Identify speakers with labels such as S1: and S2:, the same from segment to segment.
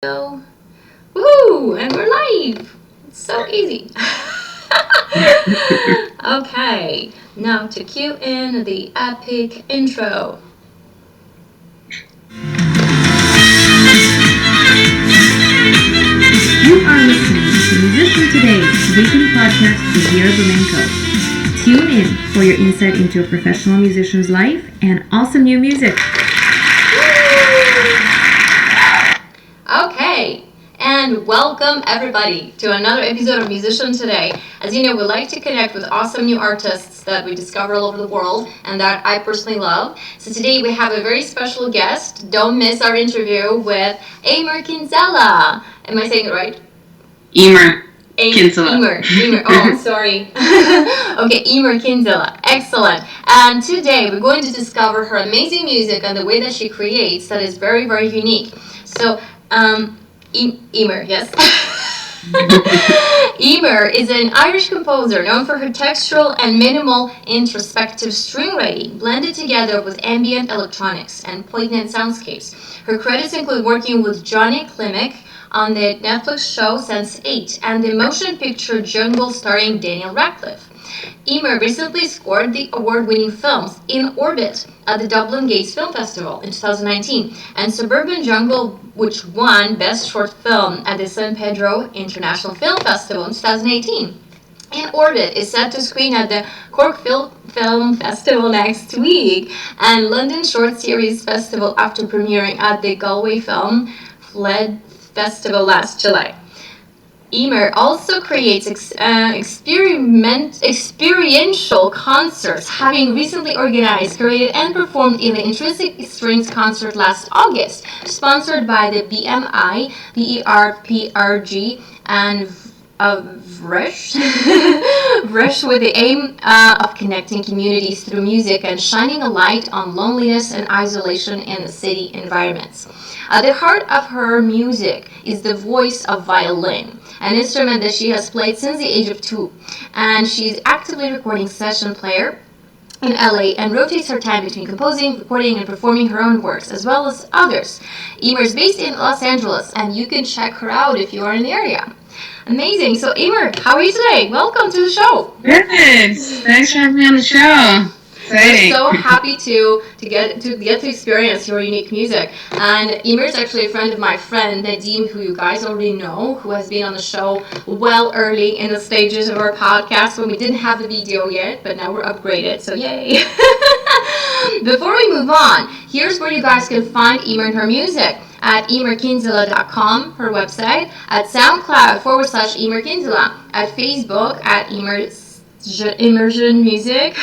S1: So, woohoo! And we're live! It's so easy. Okay, now to cue in the epic intro.
S2: You are listening to Musician Today's weekly podcast to hear flamenco. Tune in for your insight into a professional musician's life and awesome new music.
S1: Okay, and welcome everybody to another episode of Musician Today. As you know, we like to connect with awesome new artists that we discover all over the world and that I personally love. So today we have a very special guest. Don't miss our interview with Emer Kinsella. Am I saying it right?
S3: Emer Kinsella.
S1: Emer. Oh, I'm sorry. Okay, Emer Kinsella. Excellent. And today we're going to discover her amazing music and the way that she creates that is very, very unique. So, Emer, yes. Emer is an Irish composer known for her textural and minimal introspective string writing, blended together with ambient electronics and poignant soundscapes. Her credits include working with Johnny Klimek on the Netflix show Sense8 and the motion picture Jungle starring Daniel Radcliffe. Emer recently scored the award-winning films In Orbit at the Dublin Gates Film Festival in 2019 and Suburban Jungle, which won Best Short Film at the San Pedro International Film Festival in 2018. In Orbit is set to screen at the Cork Film Festival next week and London Short Series Festival after premiering at the Galway Film Festival last July. Emer also creates experiential concerts, having recently organized, created, and performed in the Intrinsic Strings concert last August, sponsored by the BMI, BERPRG, and Vresh, with the aim of connecting communities through music and shining a light on loneliness and isolation in the city environments. At the heart of her music is the voice of violin, an instrument that she has played since the age of 2, and she's actively recording session player in LA and rotates her time between composing, recording, and performing her own works, as well as others. Emer is based in Los Angeles, and you can check her out if you are in the area. Amazing. So, Emer, how are you today? Welcome to the show.
S3: Good. Thanks for having me on the show. Exciting.
S1: I'm so happy to get to experience your unique music. And Emer is actually a friend of my friend Nadim, who you guys already know, who has been on the show well early in the stages of our podcast when we didn't have the video yet, but now we're upgraded. So yay! Before we move on, here's where you guys can find Emer and her music. At emerkinsella.com, her website, at SoundCloud /Emer Kinsella, at Facebook at Immersion Music,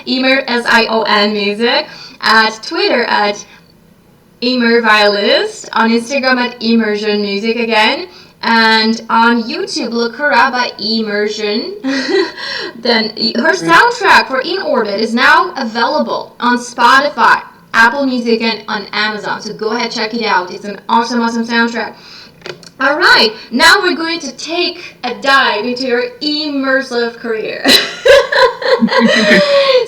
S1: Emer SION Music, at Twitter at Emer Violinist, on Instagram at Immersion Music again, and on YouTube, look her up at Immersion. Then her soundtrack for In Orbit is now available on Spotify, Apple Music, and on Amazon. So go ahead, check it out. It's an awesome, awesome soundtrack. All right, now we're going to take a dive into your immersive career.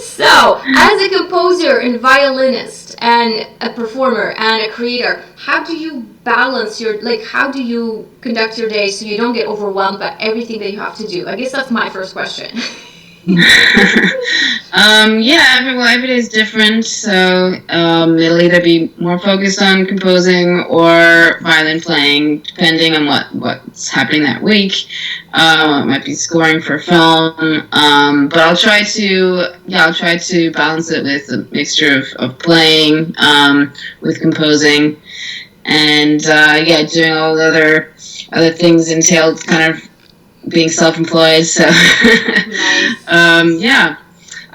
S1: So, as a composer and violinist and a performer and a creator, how do you balance how do you conduct your day so you don't get overwhelmed by everything that you have to do? I guess that's my first question.
S3: Every day is different, so it'll either be more focused on composing or violin playing, depending on what's happening that week. It might be scoring for film, but I'll try to balance it with a mixture of playing, with composing, and doing all the other things entailed kind of being self-employed, so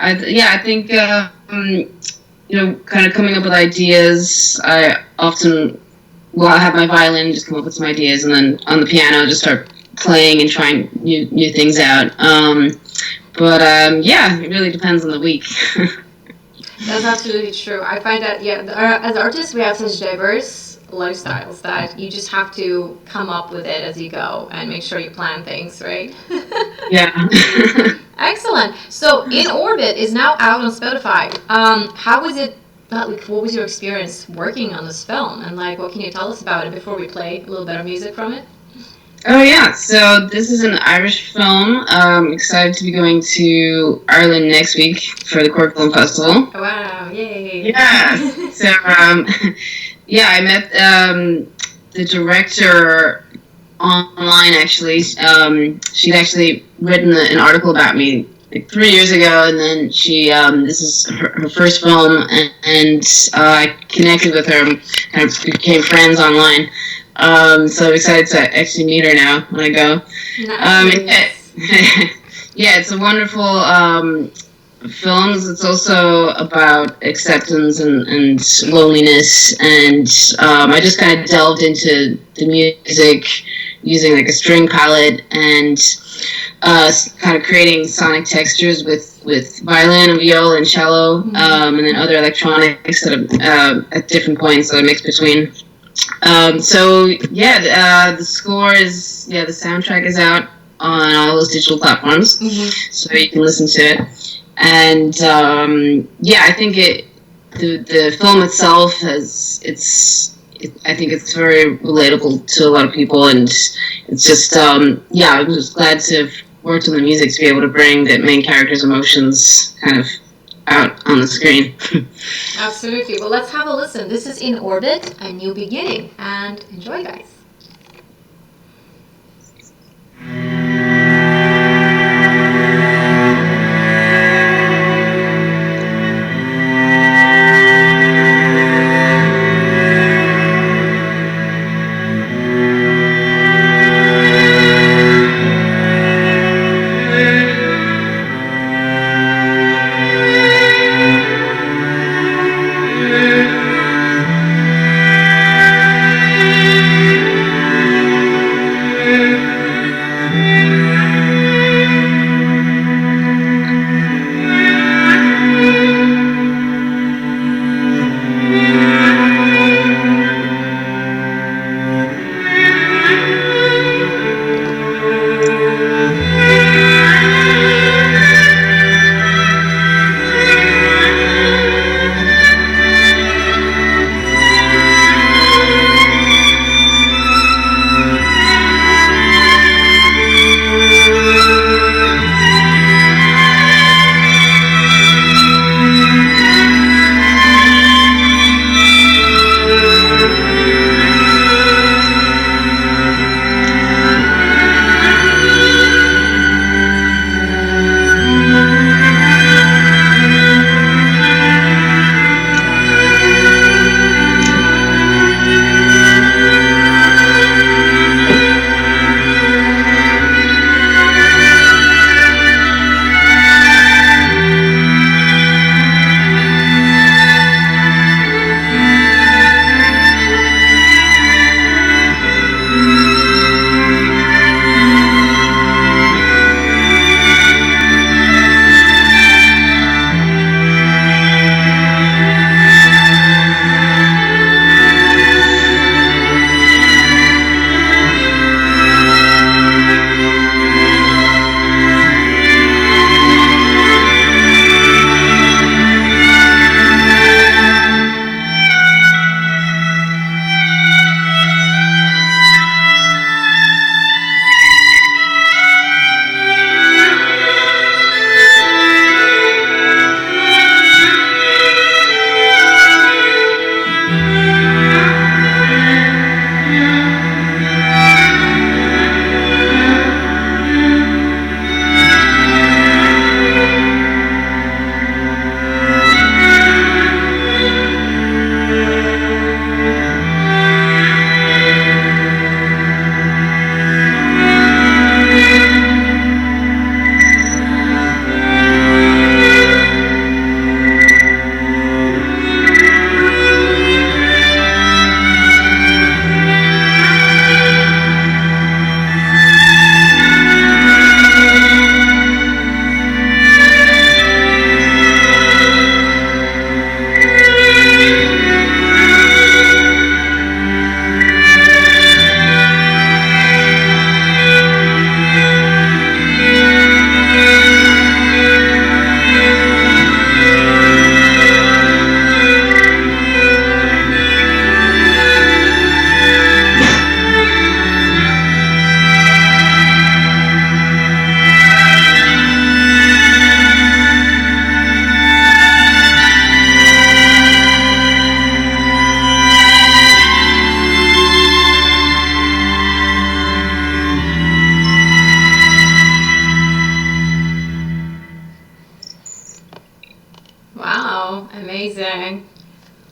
S3: I think kind of coming up with ideas. I often have my violin, just come up with some ideas, and then on the piano just start playing and trying new things out. It really depends on the week.
S1: That's absolutely true. I find that as artists we have such diverse lifestyles that you just have to come up with it as you go and make sure you plan things, right?
S3: Yeah.
S1: Excellent. So In Orbit is now out on Spotify. How is it what was your experience working on this film, and like what can you tell us about it before we play a little bit of music from it?
S3: Oh yeah, so this is an Irish film. Excited to be going to Ireland next week for the Cork Film Festival.
S1: Oh, wow, yay!
S3: Yeah, so yeah, I met the director online actually. She'd actually written an article about me like 3 years ago, and then she this is her first film, and I connected with her and kind of became friends online. So I'm excited to actually meet her now when I go.
S1: Nice.
S3: Yeah, it's a wonderful film. It's also about acceptance and loneliness, and I just kind of delved into the music using like a string palette and kind of creating sonic textures with violin and viola and cello, and then other electronics that at different points that I mix between. So yeah, the score is the soundtrack is out on all those digital platforms, so you can listen to it. And yeah, I think the film itself I think it's very relatable to a lot of people, and it's just yeah, I'm just glad to have worked on the music to be able to bring the main character's emotions kind of out on the screen.
S1: Absolutely. Well, let's have a listen. This is In Orbit, A New Beginning, and enjoy, guys.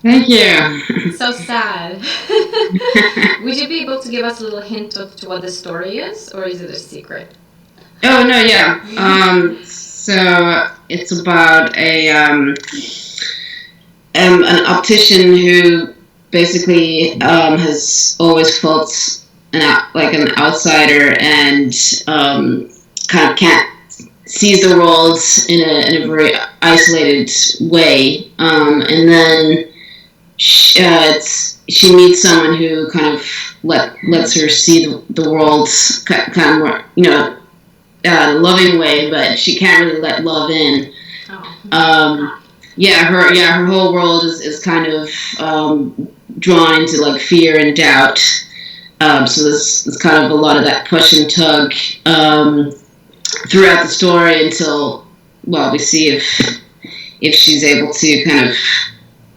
S3: Thank you.
S1: So sad. Would you be able to give us a little hint of to what the story is, or is it a secret?
S3: Oh no, yeah. So it's about an optician who basically has always felt like an outsider and kind of can't sees the world in a very isolated way, and then she meets someone who kind of lets her see the world kind of more, loving way, but she can't really let love in. Her whole world is kind of drawn into like fear and doubt. So there's kind of a lot of that push and tug throughout the story until, well, we see if she's able to kind of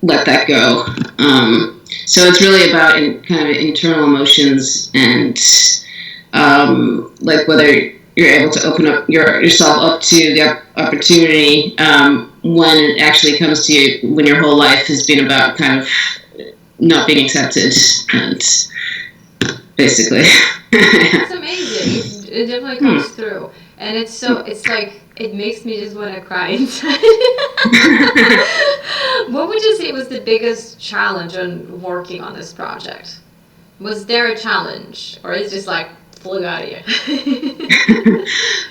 S3: let that go. So it's really about kind of internal emotions and like whether you're able to open up yourself up to the opportunity when it actually comes to you, when your whole life has been about kind of not being accepted, and basically.
S1: It's amazing. It definitely comes through, and it's like it makes me just want to cry inside. What would you say was the biggest challenge on working on this project? Was there a challenge, or is it just like flew out of you?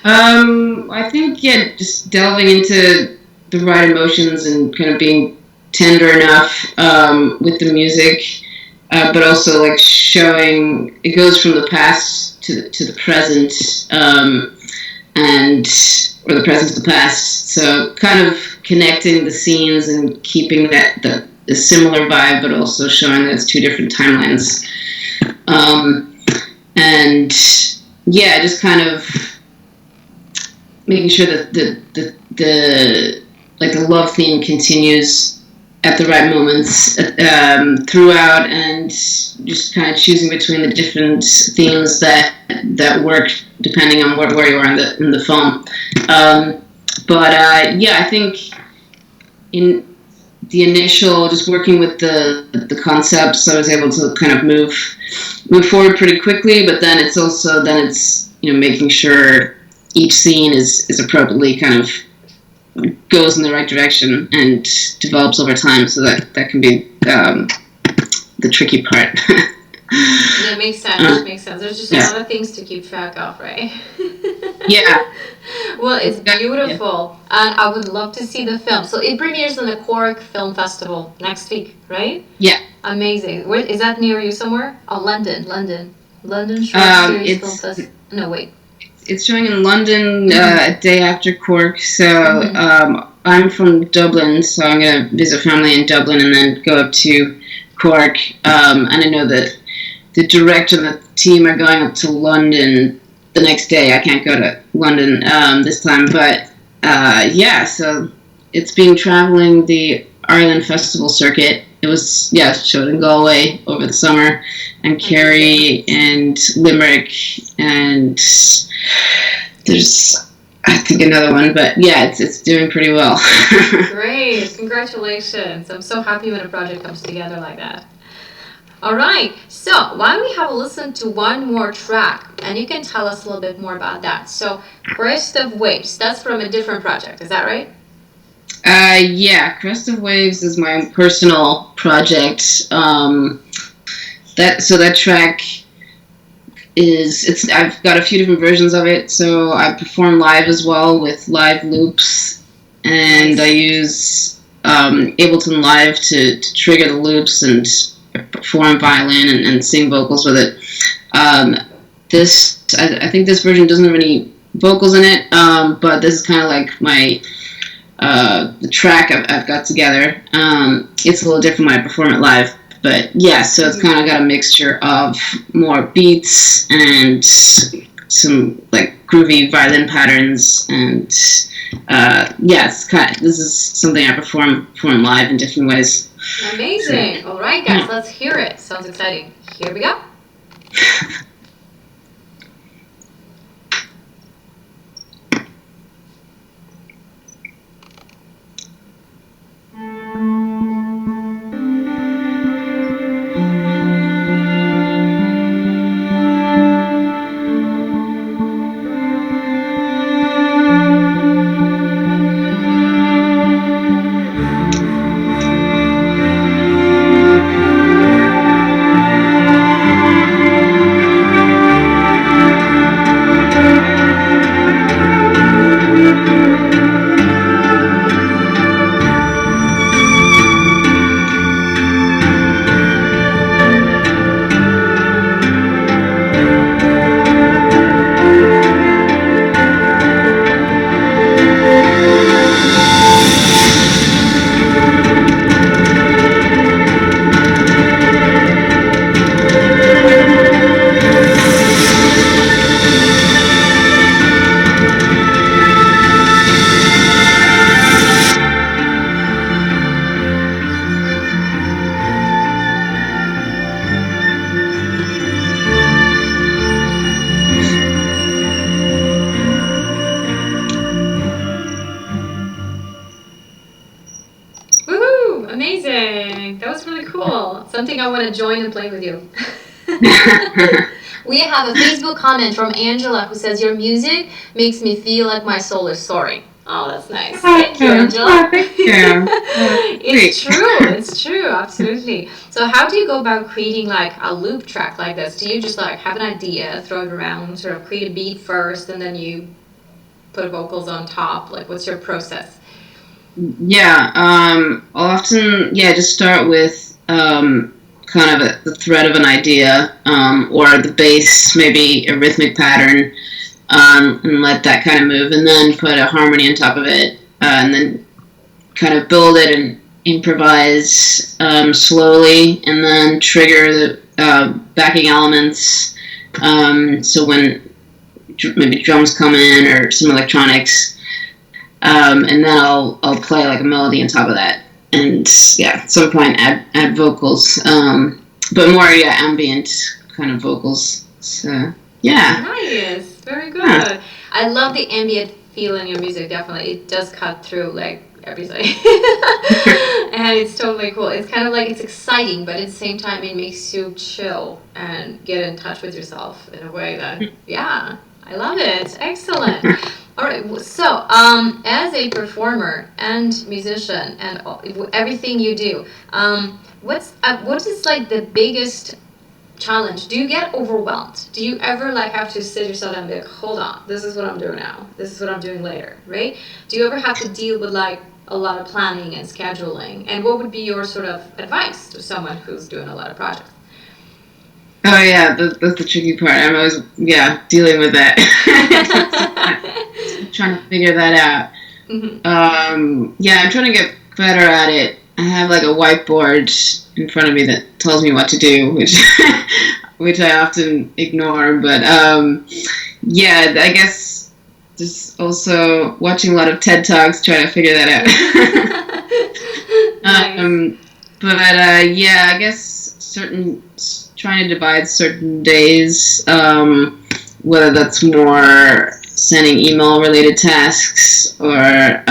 S3: I think just delving into the right emotions and kind of being tender enough with the music, but also like showing it goes from the past to the present, and or the present to the past. So kind of connecting the scenes and keeping the similar vibe, but also showing that it's two different timelines. And just kind of making sure that the love theme continues at the right moments throughout, and just kind of choosing between the different themes that work depending on where you are in the film. I think in the initial, just working with the concepts, I was able to kind of move forward pretty quickly. But then it's making sure each scene is appropriately kind of goes in the right direction and develops over time. So that can be the tricky part.
S1: Yeah, makes sense. Makes sense. There's just a lot of things to keep track of, right?
S3: Yeah.
S1: Well, it's beautiful, and I would love to see the film. So it premieres in the Cork Film Festival next week, right?
S3: Yeah.
S1: Amazing. Where is that near you somewhere? Oh, London. Short Series Film Festival. No, wait.
S3: It's showing in London a day after Cork. So I'm from Dublin, so I'm going to visit family in Dublin and then go up to Cork. And I know that the director and the team are going up to London the next day. I can't go to London this time, but so it's been traveling the Ireland Festival circuit. It was showed in Galway over the summer, and Kerry and Limerick, and there's I think another one, but it's doing pretty well.
S1: Great, congratulations! I'm so happy when a project comes together like that. All right, so why don't we have a listen to one more track, and you can tell us a little bit more about that. So, Crest of Waves, that's from a different project, is that right?
S3: Crest of Waves is my personal project. That track I've got a few different versions of it. So I perform live as well with live loops, and I use Ableton Live to trigger the loops and perform violin and sing vocals with it. I think this version doesn't have any vocals in it, but this is kind of like my the track I've got together. It's a little different when I perform it live, but so it's kind of got a mixture of more beats and some like groovy violin patterns, and this is something I perform live in different ways.
S1: Amazing. All right, guys, let's hear it. Sounds exciting. Here we go. something I want to join and play with you. We have a Facebook comment from Angela who says, your music makes me feel like my soul is soaring. Oh, that's nice. Thank you, Angela.
S3: Thank you.
S1: It's true, absolutely. So how do you go about creating like a loop track like this? Do you just like have an idea, throw it around, sort of create a beat first, and then you put vocals on top? Like, what's your process?
S3: Yeah, I'll often, just start with kind of the thread of an idea, or the bass, maybe a rhythmic pattern, and let that kind of move, and then put a harmony on top of it, and then kind of build it and improvise slowly, and then trigger the backing elements. So when maybe drums come in or some electronics, and then I'll play like a melody on top of that, and at some point add vocals, but more ambient kind of vocals. So
S1: nice, very good. Yeah. I love the ambient feel in your music. Definitely, it does cut through like everything, and it's totally cool. It's kind of like it's exciting, but at the same time, it makes you chill and get in touch with yourself in a way that I love it. Excellent. All right, so as a performer and musician and everything you do, what is like the biggest challenge? Do you get overwhelmed? Do you ever like have to sit yourself and be like, hold on, this is what I'm doing now, this is what I'm doing later, right? Do you ever have to deal with like a lot of planning and scheduling? And what would be your sort of advice to someone who's doing a lot of projects?
S3: Oh yeah, that's the tricky part. I'm always dealing with that. Trying to figure that out. Mm-hmm. I'm trying to get better at it. I have like a whiteboard in front of me that tells me what to do, which I often ignore. But I guess just also watching a lot of TED Talks, trying to figure that out. Nice. I guess trying to divide certain days, whether that's more sending email related tasks or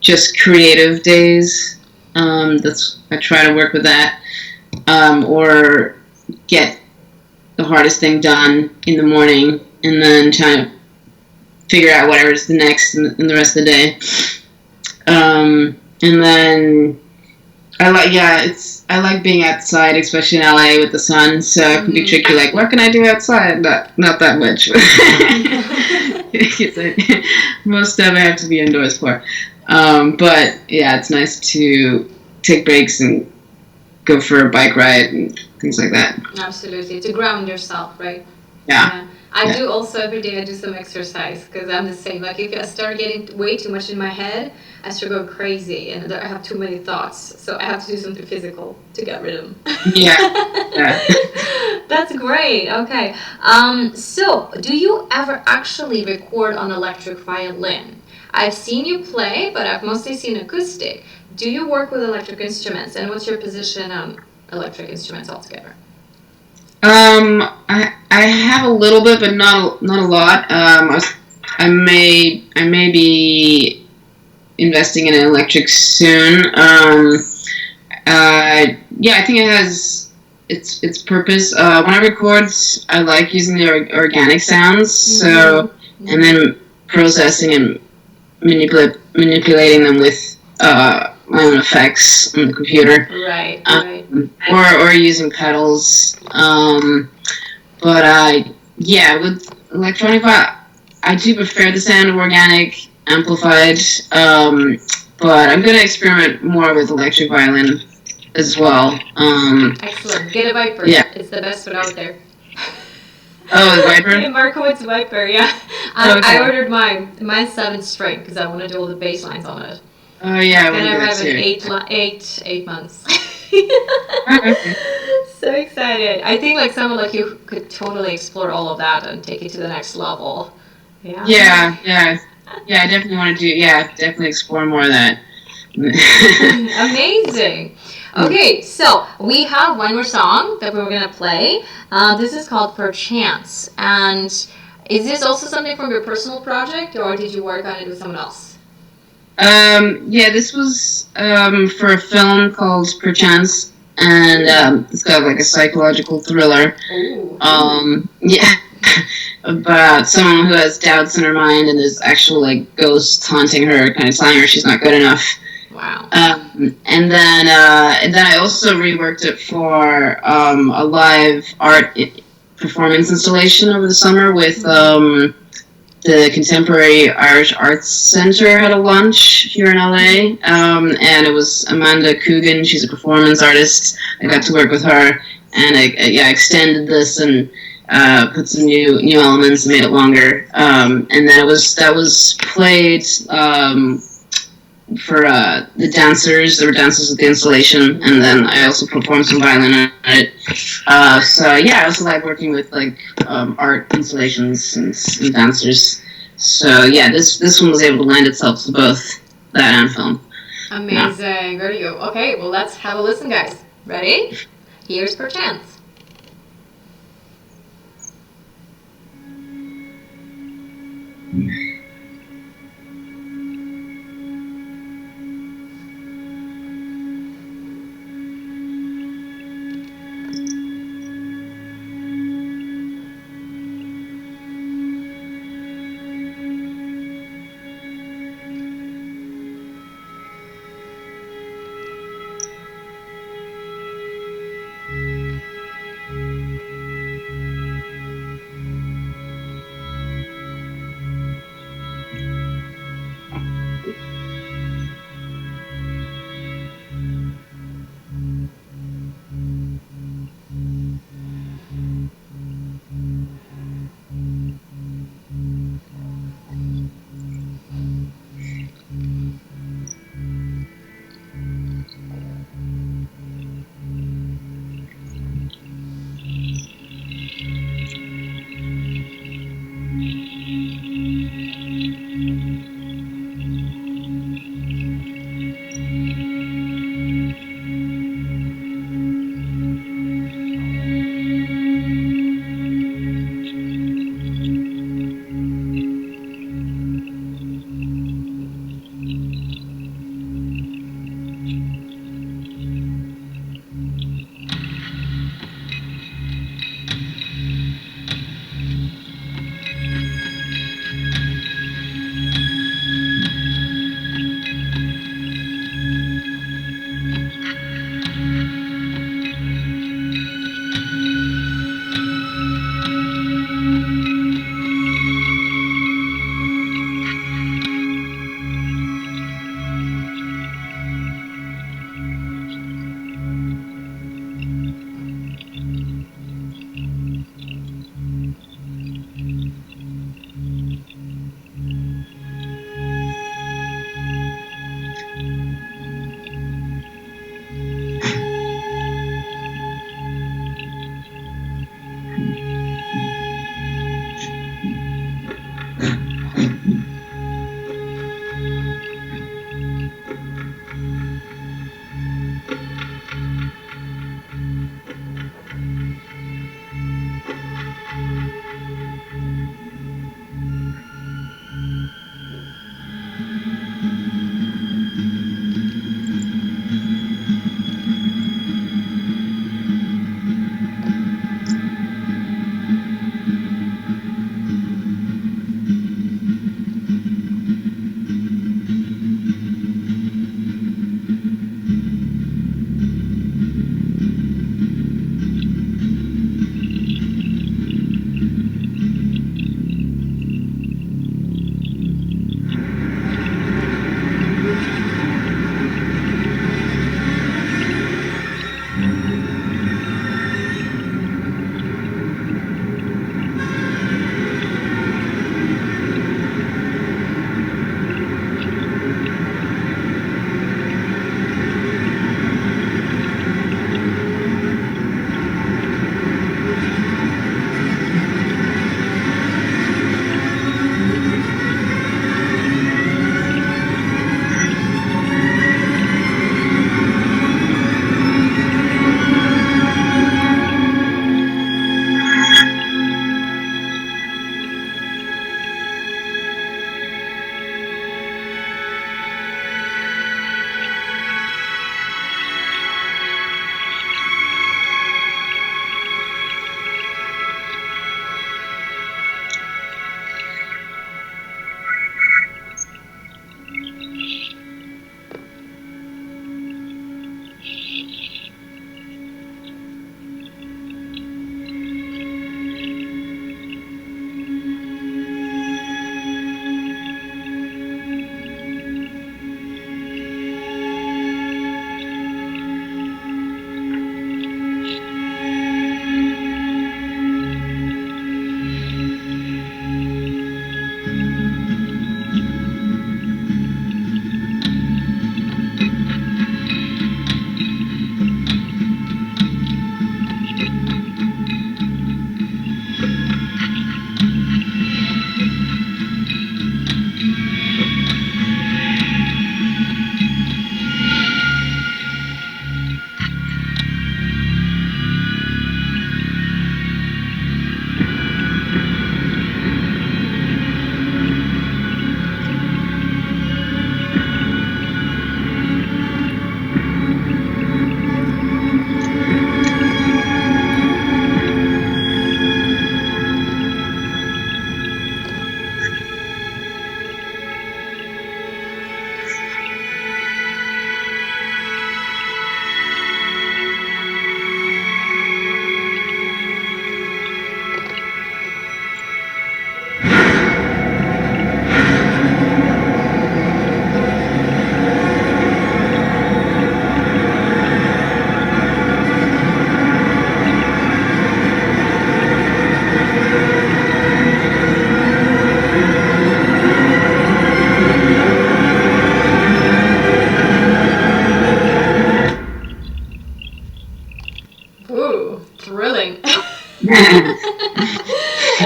S3: just creative days. I try to work with that, or get the hardest thing done in the morning and then try to figure out whatever's the next in the rest of the day. And then I like being outside, especially in LA with the sun, so it can be tricky, like, what can I do outside? Not that much. Most of it I have to be indoors for. But it's nice to take breaks and go for a bike ride and things like that.
S1: Absolutely, to ground yourself, right?
S3: Yeah.
S1: I do also every day. I do some exercise because I'm the same. Like if I start getting way too much in my head, I start going crazy and I have too many thoughts. So I have to do something physical to get rid of them.
S3: Yeah.
S1: That's great. Okay. So do you ever actually record on electric violin? I've seen you play, but I've mostly seen acoustic. Do you work with electric instruments, and what's your position on electric instruments altogether?
S3: I have a little bit, but not a lot. I may be investing in an electric soon. I think it has its purpose. When I record, I like using the organic sounds. So, and then processing and manipulating them with my own effects on the computer.
S1: Right.
S3: Or using pedals. With electronic violin, I do prefer the sound of organic, amplified. But I'm going to experiment more with electric violin as well.
S1: Excellent. Get a Viper.
S3: Yeah.
S1: It's the best one out there.
S3: Oh, the Viper?
S1: Markowitz Viper, yeah. I ordered mine. Mine's 7th string because I want to do all the bass lines on it.
S3: Oh, yeah.
S1: And I have it 8 months. Okay. So excited. I think like someone like you could totally explore all of that and take it to the next level. Yeah.
S3: Yeah. I definitely want to definitely explore more of that.
S1: Amazing. Okay, so we have one more song that we're going to play. This is called Perchance. And is this also something from your personal project, or did you work on it with someone else?
S3: This was for a film called Perchance. and it's got like a psychological thriller. Yeah, about someone who has doubts in her mind, and there's actual like ghosts haunting her, kind of telling her she's not good enough.
S1: Wow.
S3: And then I also reworked it for a live art performance installation over the summer with the Contemporary Irish Arts Centre had a lunch here in LA, and it was Amanda Coogan. She's a performance artist. I got to work with her, and I extended this and put some new elements and made it longer. And then that was played for the dancers. There were dancers at the installation, and then I also performed some violin on it. So yeah, I also like working with like art installations and dancers. So yeah, this one was able to lend itself to both that and film.
S1: Amazing. There you go. Okay, well let's have a listen, guys. Ready? Here's Perchance.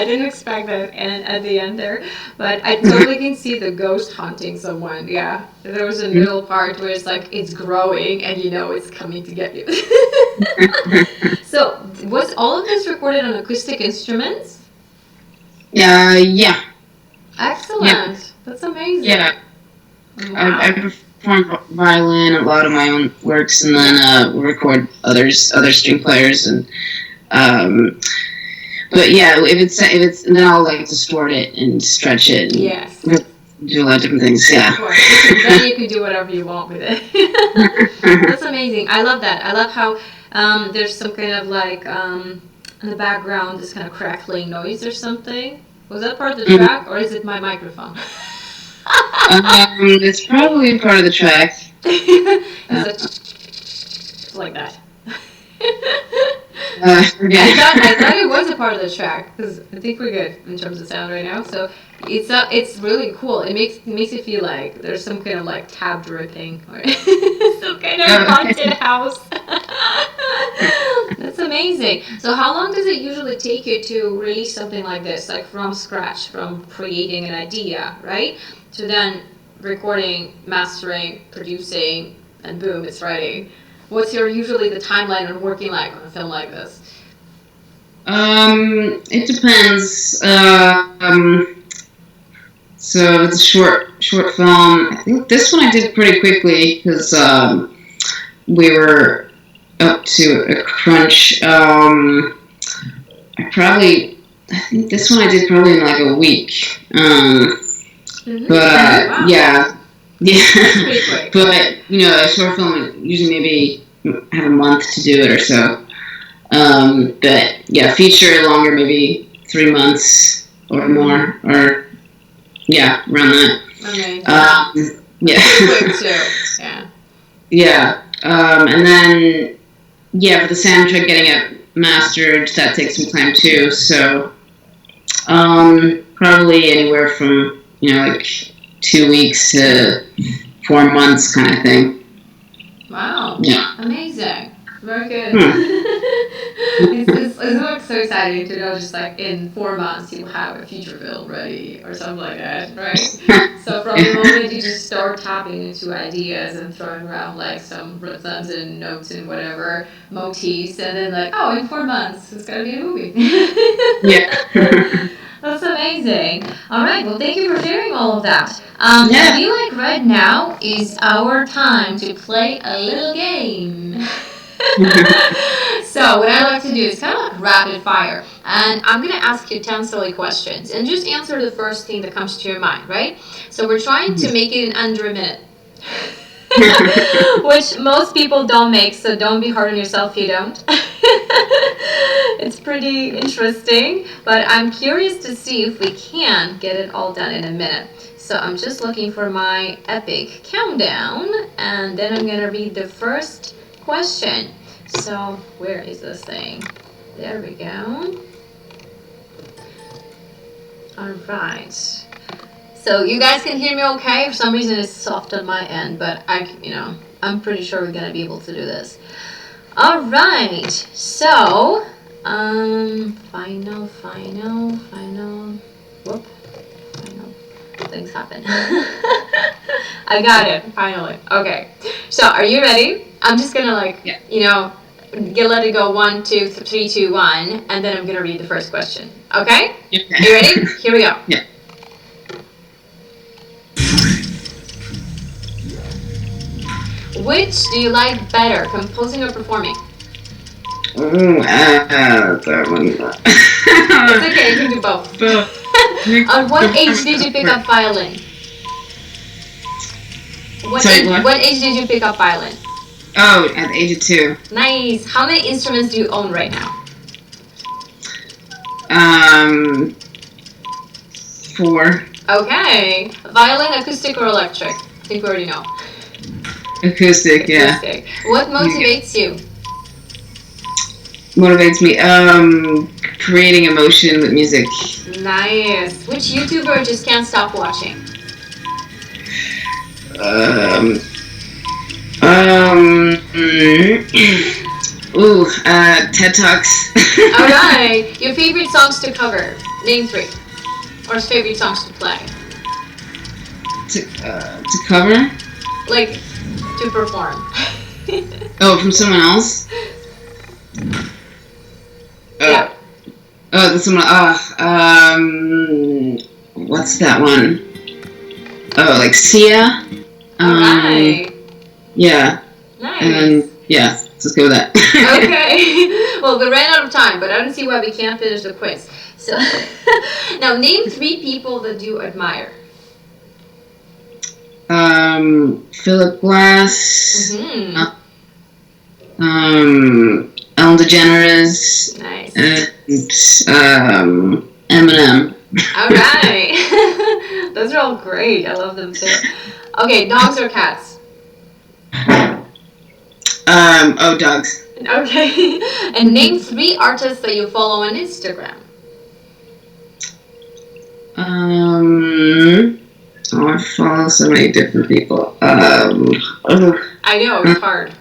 S1: I didn't expect that and at the end there, but I totally can see the ghost haunting someone. Yeah, there was a middle part where it's like it's growing and you know it's coming to get you. So was all of this recorded on acoustic instruments?
S3: Yeah.
S1: Excellent.
S3: Yeah.
S1: That's amazing.
S3: Yeah.
S1: Wow.
S3: I perform violin, a lot of my own works, and then record other string players, and but yeah, if it's then I'll like distort it and stretch it. And
S1: Yes.
S3: do a lot of different things. Yeah.
S1: Of course. Then you can do whatever you want with it. That's amazing. I love that. I love how there's some kind of like in the background, this kind of crackling noise or something. Was that part of the track, or is it my microphone?
S3: It's probably part of the track.
S1: It's like that.
S3: Yeah.
S1: I thought it was a part of the track because I think we're good in terms of sound right now. So it's really cool. It makes it feel like there's some kind of like tab dripping or some kind of haunted house. That's amazing. So how long does it usually take you to release something like this, like from scratch, from creating an idea, right, to then recording, mastering, producing, and boom, it's ready? What's usually the timeline on working like on a film like this?
S3: It depends. So it's a short film. I think this one I did pretty quickly because we were up to a crunch. I think this one I did probably in like a week. But
S1: Wow.
S3: yeah.
S1: Pretty quick.
S3: But a short film usually maybe have a month to do it or so. But yeah, feature longer, maybe 3 months or more, or yeah, around that.
S1: Amazing.
S3: Yeah.
S1: Quick too. Yeah.
S3: Yeah. And then for the soundtrack, getting it mastered, that takes some time too. So probably anywhere from like 2 weeks to 4 months kind of thing.
S1: Wow.
S3: Yeah.
S1: Amazing. Very good. It's like so exciting to know just like in 4 months you'll have a feature film ready or something like that, right? So from the moment you just start tapping into ideas and throwing around like some rhythms and notes and whatever motifs, and then like, oh, in 4 months it's gonna be a movie.
S3: Yeah.
S1: That's amazing. All right, well, thank you for sharing all of that. I feel like right now is our time to play a little game. So what I like to do is kind of like rapid fire, and I'm going to ask you 10 silly questions, and just answer the first thing that comes to your mind, right? So we're trying to make it in under a minute. Which most people don't make, so don't be hard on yourself if you don't. It's pretty interesting, but I'm curious to see if we can get it all done in a minute. So I'm just looking for my epic countdown, and then I'm going to read the first question. So where is this thing? There we go. All right. So you guys can hear me okay? For some reason it's soft on my end, but I'm pretty sure we're gonna be able to do this. All right. So, final. Whoop. Final. Things happen. I got it. Finally. Okay. So, are you ready? I'm just gonna let it go 1, 2, 3, 2, 1, and then I'm gonna read the first question. Okay?
S3: Yeah.
S1: You ready? Here we go.
S3: Yeah.
S1: Which do you like better, composing or performing?
S3: That one.
S1: It's okay, you can do both. On what age did you pick up violin? What age did you pick up violin?
S3: Oh, at the age of 2.
S1: Nice. How many instruments do you own right now?
S3: 4.
S1: Okay. Violin, acoustic, or electric? I think we already know.
S3: Acoustic, yeah.
S1: Acoustic. What motivates you?
S3: Motivates me, creating emotion with music.
S1: Nice. Which YouTuber just can't stop watching?
S3: TED Talks.
S1: Alright. Your favorite songs to cover? Name 3. Or favorite songs to play.
S3: To cover?
S1: Like, to perform.
S3: Oh, from someone else?
S1: Yeah.
S3: Oh, that's someone. What's that one? Oh, like Sia.
S1: Alright.
S3: Yeah.
S1: Nice.
S3: And yeah, let's go with that.
S1: Okay. Well, we ran out of time, but I don't see why we can't finish the quiz. So, now name 3 people that you admire.
S3: Philip Glass.
S1: Mm-hmm.
S3: Ellen DeGeneres.
S1: Nice.
S3: And Eminem.
S1: All right. Those are all great. I love them too. Okay, dogs or cats?
S3: Dogs.
S1: Okay. And name 3 artists that you follow on Instagram.
S3: I follow so many different people.
S1: I know, it's hard.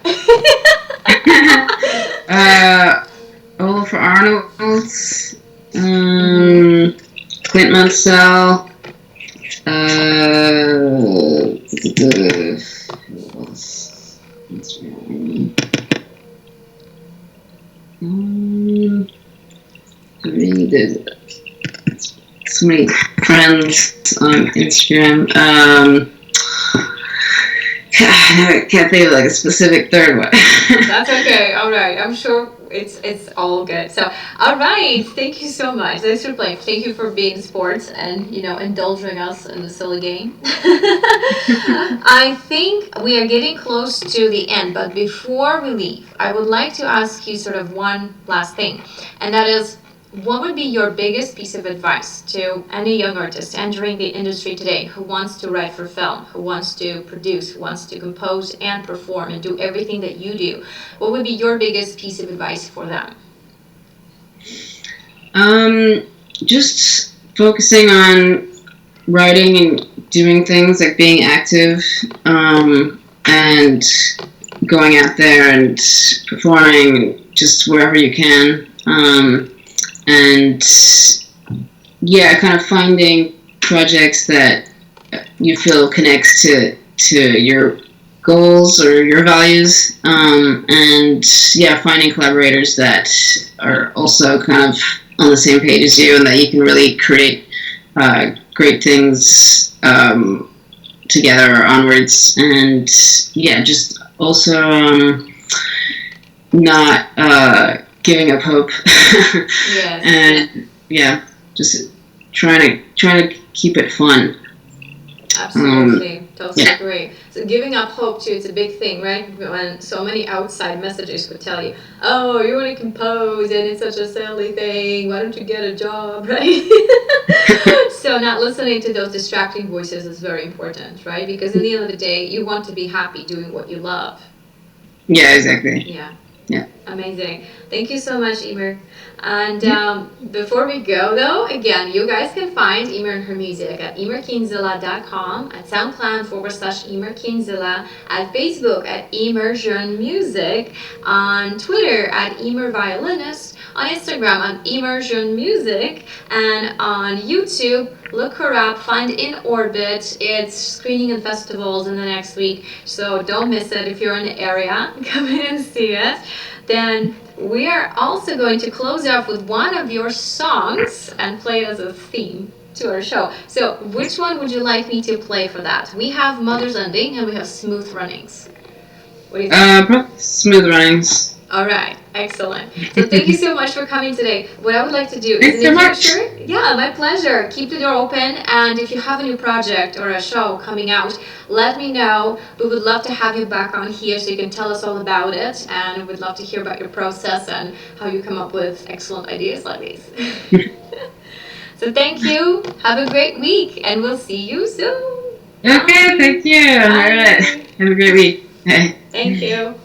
S3: Olaf Arnold, Clint Mansell, so many friends on Instagram. I can't think of like a specific third one.
S1: That's okay. All right. I'm sure it's all good. So, all right. Thank you so much. Thanks for playing. Thank you for being sports and indulging us in the silly game. I think we are getting close to the end, but before we leave, I would like to ask you sort of one last thing, and that is, what would be your biggest piece of advice to any young artist entering the industry today who wants to write for film, who wants to produce, who wants to compose and perform and do everything that you do? What would be your biggest piece of advice for them?
S3: Just focusing on writing and doing things, like being active, and going out there and performing just wherever you can. And yeah, kind of finding projects that you feel connects to your goals or your values, and yeah, finding collaborators that are also kind of on the same page as you, and that you can really create great things together or onwards. And yeah, just also not giving up hope.
S1: Yes.
S3: And yeah, just trying to keep it fun.
S1: Absolutely. Totally
S3: yeah.
S1: agree. So giving up hope too, it's a big thing, right? When so many outside messages would tell you, oh, you want to compose and it's such a silly thing, why don't you get a job, right? So not listening to those distracting voices is very important, right? Because at the end of the day, you want to be happy doing what you love.
S3: Yeah, exactly.
S1: Yeah.
S3: Yeah.
S1: Amazing. Thank you so much, Emer. And before we go, though, again, you guys can find Emer and her music at emerkinsella.com, at SoundCloud/Emer Kinsella, at Facebook at Immersion Music, on Twitter at Emer Violinist, on Instagram at Immersion Music, and on YouTube, look her up, find In Orbit. It's screening in festivals in the next week, so don't miss it if you're in the area. Come in and see it. Then we are also going to close off with one of your songs and play it as a theme to our show. So which one would you like me to play for that? We have Mother's Ending and we have Smooth Runnings. What do you think?
S3: Probably Smooth Runnings.
S1: All right, excellent. So thank you so much for coming today. What I would like to do
S3: Thanks
S1: is
S3: so much.
S1: Yeah, my pleasure. Keep the door open, and if you have a new project or a show coming out, let me know. We would love to have you back on here so you can tell us all about it, and we'd love to hear about your process and how you come up with excellent ideas like these. So thank you. Have a great week, and we'll see you soon.
S3: Okay, thank you. All right. Have a great week. Bye.
S1: Thank you.